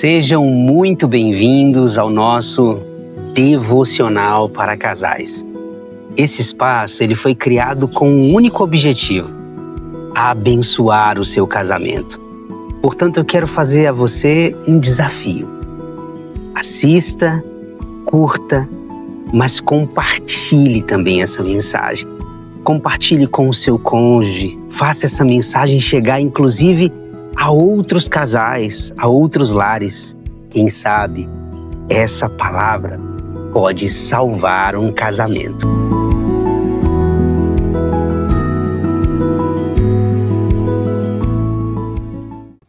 Sejam muito bem-vindos ao nosso devocional para casais. Esse espaço ele foi criado com um único objetivo: abençoar o seu casamento. Portanto, eu quero fazer a você um desafio. Assista, curta, mas compartilhe também essa mensagem. Compartilhe com o seu cônjuge, faça essa mensagem chegar inclusive a outros casais, a outros lares. Quem sabe essa palavra pode salvar um casamento.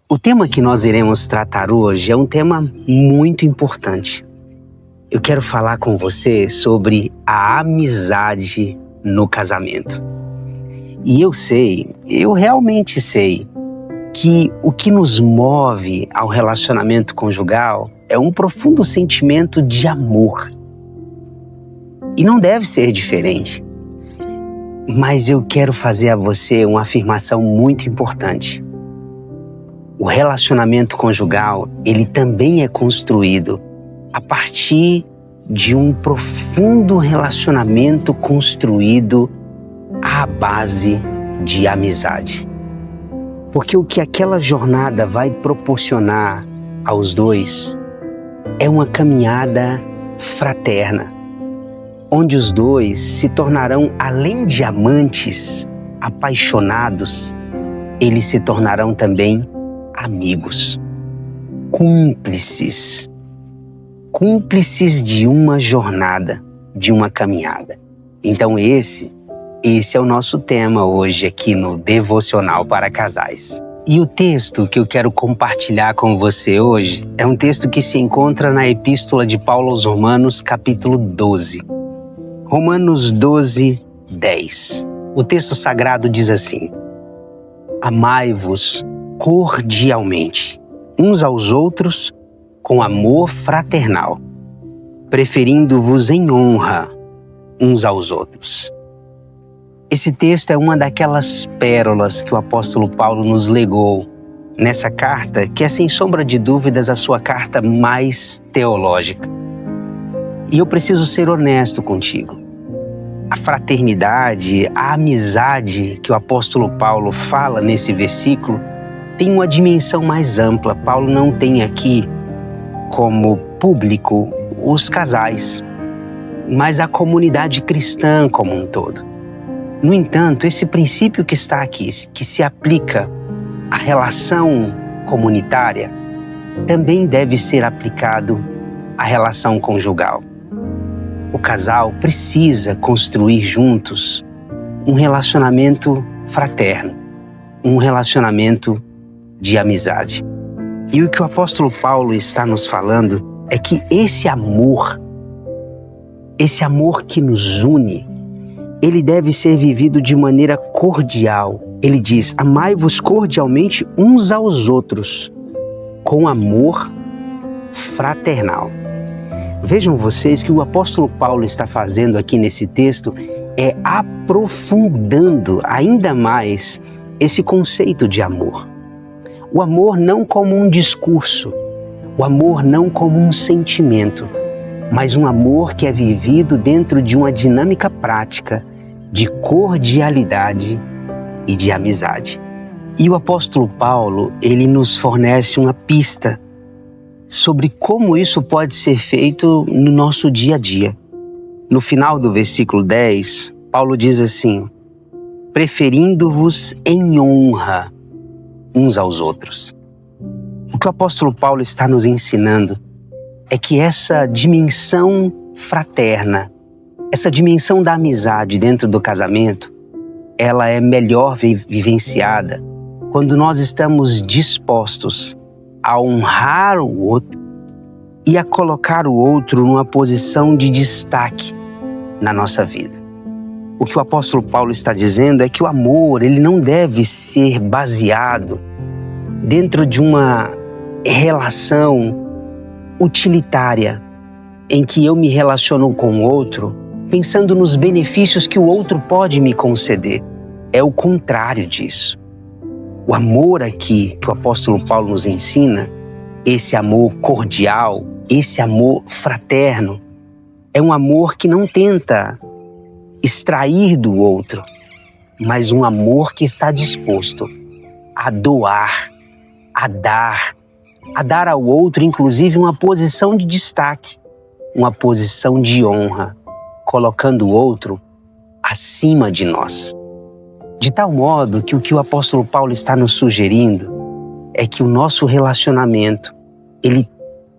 O tema que nós iremos tratar hoje é um tema muito importante. Eu quero falar com você sobre a amizade no casamento. E eu realmente sei que o que nos move ao relacionamento conjugal é um profundo sentimento de amor. E não deve ser diferente. Mas eu quero fazer a você uma afirmação muito importante. O relacionamento conjugal, ele também é construído a partir de um profundo relacionamento construído à base de amizade. Porque o que aquela jornada vai proporcionar aos dois é uma caminhada fraterna, onde os dois se tornarão, além de amantes, apaixonados, eles se tornarão também amigos, cúmplices de uma jornada, de uma caminhada. Então esse é o nosso tema hoje aqui no Devocional para Casais. E o texto que eu quero compartilhar com você hoje é um texto que se encontra na Epístola de Paulo aos Romanos, capítulo 12. Romanos 12, 10. O texto sagrado diz assim: amai-vos cordialmente, uns aos outros, com amor fraternal, preferindo-vos em honra uns aos outros. Esse texto é uma daquelas pérolas que o apóstolo Paulo nos legou nessa carta, que é sem sombra de dúvidas a sua carta mais teológica. E eu preciso ser honesto contigo. A fraternidade, a amizade que o apóstolo Paulo fala nesse versículo tem uma dimensão mais ampla. Paulo não tem aqui como público os casais, mas a comunidade cristã como um todo. No entanto, esse princípio que está aqui, que se aplica à relação comunitária, também deve ser aplicado à relação conjugal. O casal precisa construir juntos um relacionamento fraterno, um relacionamento de amizade. E o que o apóstolo Paulo está nos falando é que esse amor que nos une, ele deve ser vivido de maneira cordial. Ele diz: amai-vos cordialmente uns aos outros, com amor fraternal. Vejam vocês que o apóstolo Paulo está fazendo aqui nesse texto é aprofundando ainda mais esse conceito de amor. O amor não como um discurso, o amor não como um sentimento, mas um amor que é vivido dentro de uma dinâmica prática de cordialidade e de amizade. E o apóstolo Paulo, ele nos fornece uma pista sobre como isso pode ser feito no nosso dia a dia. No final do versículo 10, Paulo diz assim: preferindo-vos em honra uns aos outros. O que o apóstolo Paulo está nos ensinando é que essa dimensão fraterna, essa dimensão da amizade dentro do casamento, ela é melhor vivenciada quando nós estamos dispostos a honrar o outro e a colocar o outro numa posição de destaque na nossa vida. O que o apóstolo Paulo está dizendo é que o amor, ele não deve ser baseado dentro de uma relação utilitária, em que eu me relaciono com o outro pensando nos benefícios que o outro pode me conceder. É o contrário disso. O amor aqui que o apóstolo Paulo nos ensina esse amor cordial, esse amor fraterno, é um amor que não tenta extrair do outro, mas um amor que está disposto a doar, a dar ao outro, inclusive, uma posição de destaque, uma posição de honra, colocando o outro acima de nós. De tal modo que o que o apóstolo Paulo está nos sugerindo é que o nosso relacionamento, ele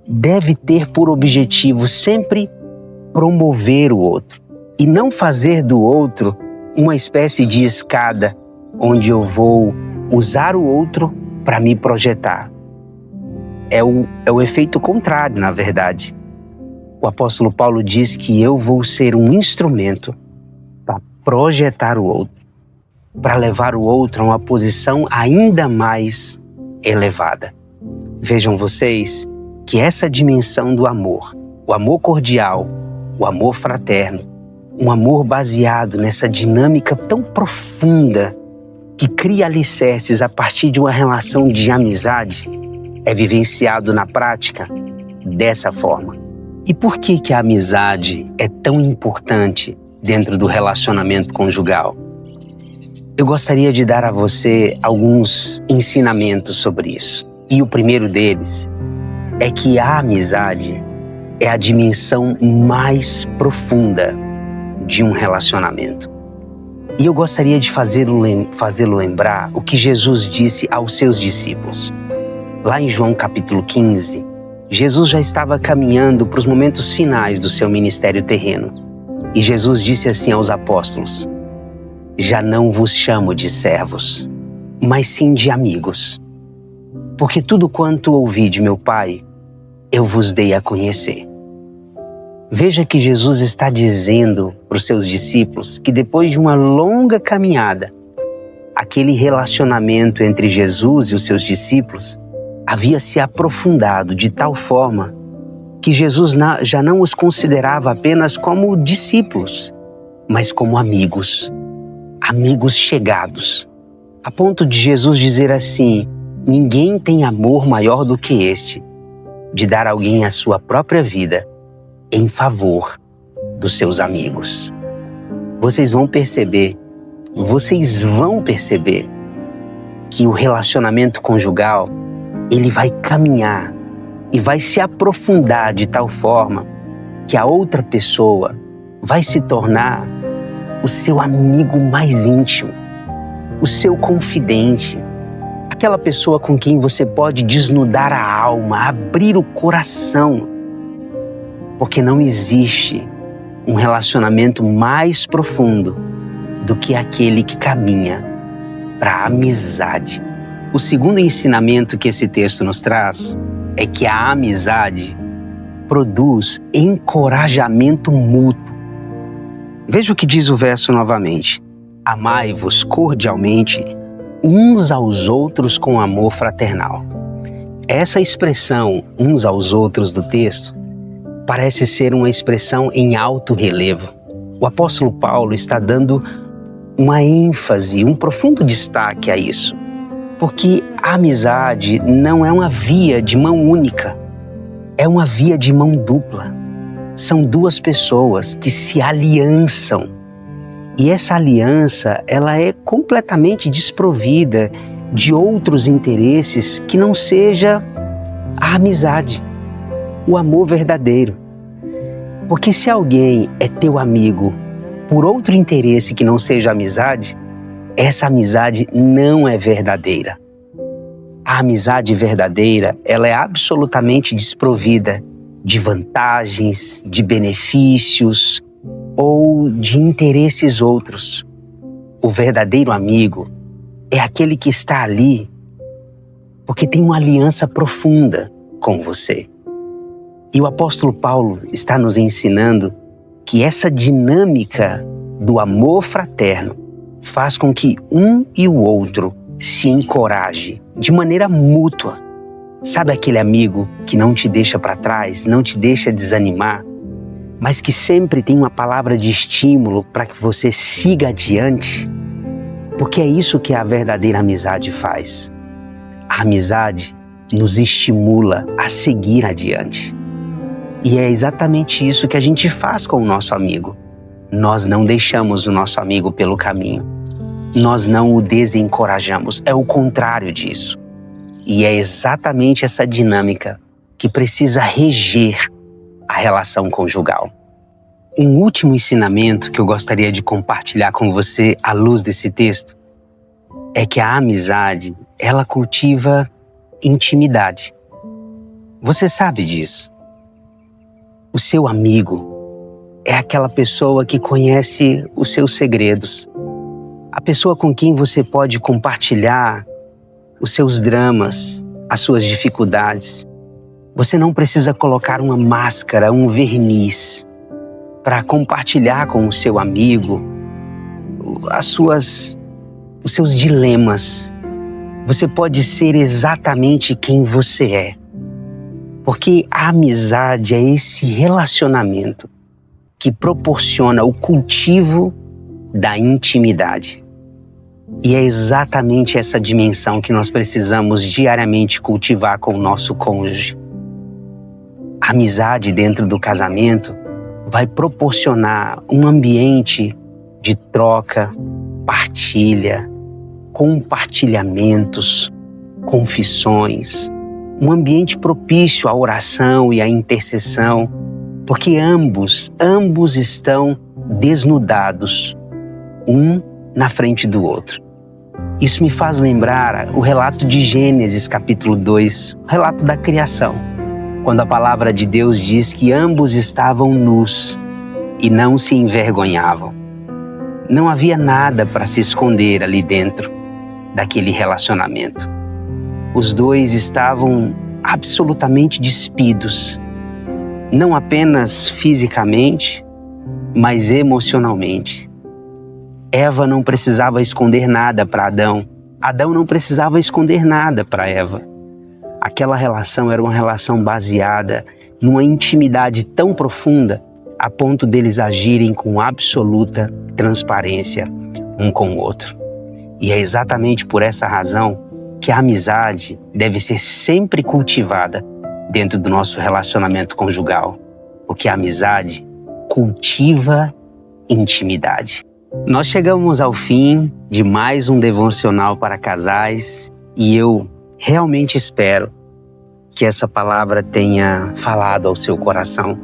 deve ter por objetivo sempre promover o outro e não fazer do outro uma espécie de escada onde eu vou usar o outro para me projetar. É o efeito contrário, na verdade. O apóstolo Paulo diz que eu vou ser um instrumento para projetar o outro, para levar o outro a uma posição ainda mais elevada. Vejam vocês que essa dimensão do amor, o amor cordial, o amor fraterno, um amor baseado nessa dinâmica tão profunda que cria alicerces a partir de uma relação de amizade, é vivenciado na prática dessa forma. E por que a amizade é tão importante dentro do relacionamento conjugal? Eu gostaria de dar a você alguns ensinamentos sobre isso. E o primeiro deles é que a amizade é a dimensão mais profunda de um relacionamento. E eu gostaria de fazê-lo lembrar o que Jesus disse aos seus discípulos. Lá em João capítulo 15, Jesus já estava caminhando para os momentos finais do seu ministério terreno. E Jesus disse assim aos apóstolos: já não vos chamo de servos, mas sim de amigos. Porque tudo quanto ouvi de meu Pai, eu vos dei a conhecer. Veja que Jesus está dizendo para os seus discípulos que depois de uma longa caminhada, aquele relacionamento entre Jesus e os seus discípulos havia se aprofundado de tal forma que Jesus já não os considerava apenas como discípulos, mas como amigos, amigos chegados, a ponto de Jesus dizer assim: ninguém tem amor maior do que este, de dar a alguém a sua própria vida em favor dos seus amigos. Vocês vão perceber que o relacionamento conjugal, ele vai caminhar e vai se aprofundar de tal forma que a outra pessoa vai se tornar o seu amigo mais íntimo, o seu confidente, aquela pessoa com quem você pode desnudar a alma, abrir o coração, porque não existe um relacionamento mais profundo do que aquele que caminha para a amizade. O segundo ensinamento que esse texto nos traz é que a amizade produz encorajamento mútuo. Veja o que diz o verso novamente: amai-vos cordialmente uns aos outros com amor fraternal. Essa expressão, uns aos outros, do texto, parece ser uma expressão em alto relevo. O apóstolo Paulo está dando uma ênfase, um profundo destaque a isso, porque a amizade não é uma via de mão única, é uma via de mão dupla. São duas pessoas que se aliançam. E essa aliança, ela é completamente desprovida de outros interesses que não seja a amizade, o amor verdadeiro. Porque se alguém é teu amigo por outro interesse que não seja amizade, essa amizade não é verdadeira. A amizade verdadeira, ela é absolutamente desprovida de vantagens, de benefícios ou de interesses outros. O verdadeiro amigo é aquele que está ali porque tem uma aliança profunda com você. E o apóstolo Paulo está nos ensinando que essa dinâmica do amor fraterno faz com que um e o outro se encorajem de maneira mútua. Sabe aquele amigo que não te deixa para trás, não te deixa desanimar, mas que sempre tem uma palavra de estímulo para que você siga adiante? Porque é isso que a verdadeira amizade faz. A amizade nos estimula a seguir adiante. E é exatamente isso que a gente faz com o nosso amigo. Nós não deixamos o nosso amigo pelo caminho. Nós não o desencorajamos. É o contrário disso. E é exatamente essa dinâmica que precisa reger a relação conjugal. Um último ensinamento que eu gostaria de compartilhar com você à luz desse texto é que a amizade, ela cultiva intimidade. Você sabe disso. O seu amigo é aquela pessoa que conhece os seus segredos. A pessoa com quem você pode compartilhar os seus dramas, as suas dificuldades. Você não precisa colocar uma máscara, um verniz para compartilhar com o seu amigo os seus dilemas. Você pode ser exatamente quem você é. Porque a amizade é esse relacionamento que proporciona o cultivo da intimidade. E é exatamente essa dimensão que nós precisamos diariamente cultivar com o nosso cônjuge. A amizade dentro do casamento vai proporcionar um ambiente de troca, partilha, compartilhamentos, confissões, um ambiente propício à oração e à intercessão, porque ambos estão desnudados, um na frente do outro. Isso me faz lembrar o relato de Gênesis, capítulo 2, o relato da criação, quando a palavra de Deus diz que ambos estavam nus e não se envergonhavam. Não havia nada para se esconder ali dentro daquele relacionamento. Os dois estavam absolutamente despidos, não apenas fisicamente, mas emocionalmente. Eva não precisava esconder nada para Adão. Adão não precisava esconder nada para Eva. Aquela relação era uma relação baseada numa intimidade tão profunda a ponto deles agirem com absoluta transparência um com o outro. E é exatamente por essa razão que a amizade deve ser sempre cultivada dentro do nosso relacionamento conjugal, porque a amizade cultiva intimidade. Nós chegamos ao fim de mais um devocional para casais e eu realmente espero que essa palavra tenha falado ao seu coração,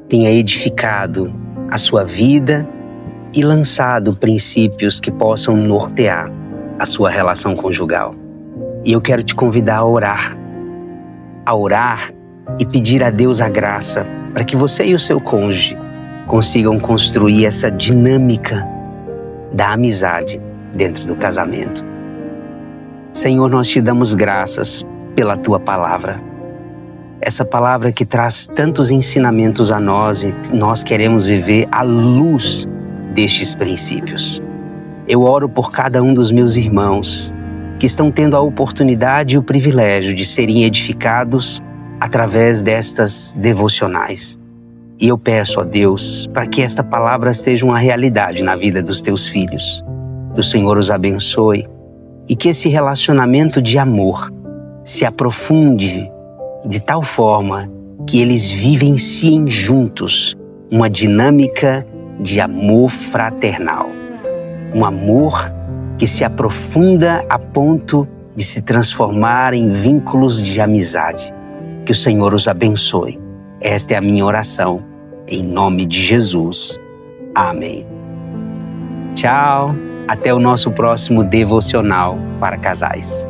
tenha edificado a sua vida e lançado princípios que possam nortear a sua relação conjugal. E eu quero te convidar a orar e pedir a Deus a graça para que você e o seu cônjuge consigam construir essa dinâmica da amizade dentro do casamento. Senhor, nós te damos graças pela tua palavra. Essa palavra que traz tantos ensinamentos a nós e nós queremos viver à luz destes princípios. Eu oro por cada um dos meus irmãos que estão tendo a oportunidade e o privilégio de serem edificados através destas devocionais. E eu peço a Deus para que esta palavra seja uma realidade na vida dos teus filhos. Que o Senhor os abençoe e que esse relacionamento de amor se aprofunde de tal forma que eles vivenciem juntos uma dinâmica de amor fraternal. Um amor que se aprofunda a ponto de se transformar em vínculos de amizade. Que o Senhor os abençoe. Esta é a minha oração, em nome de Jesus. Amém. Tchau, até o nosso próximo devocional para casais.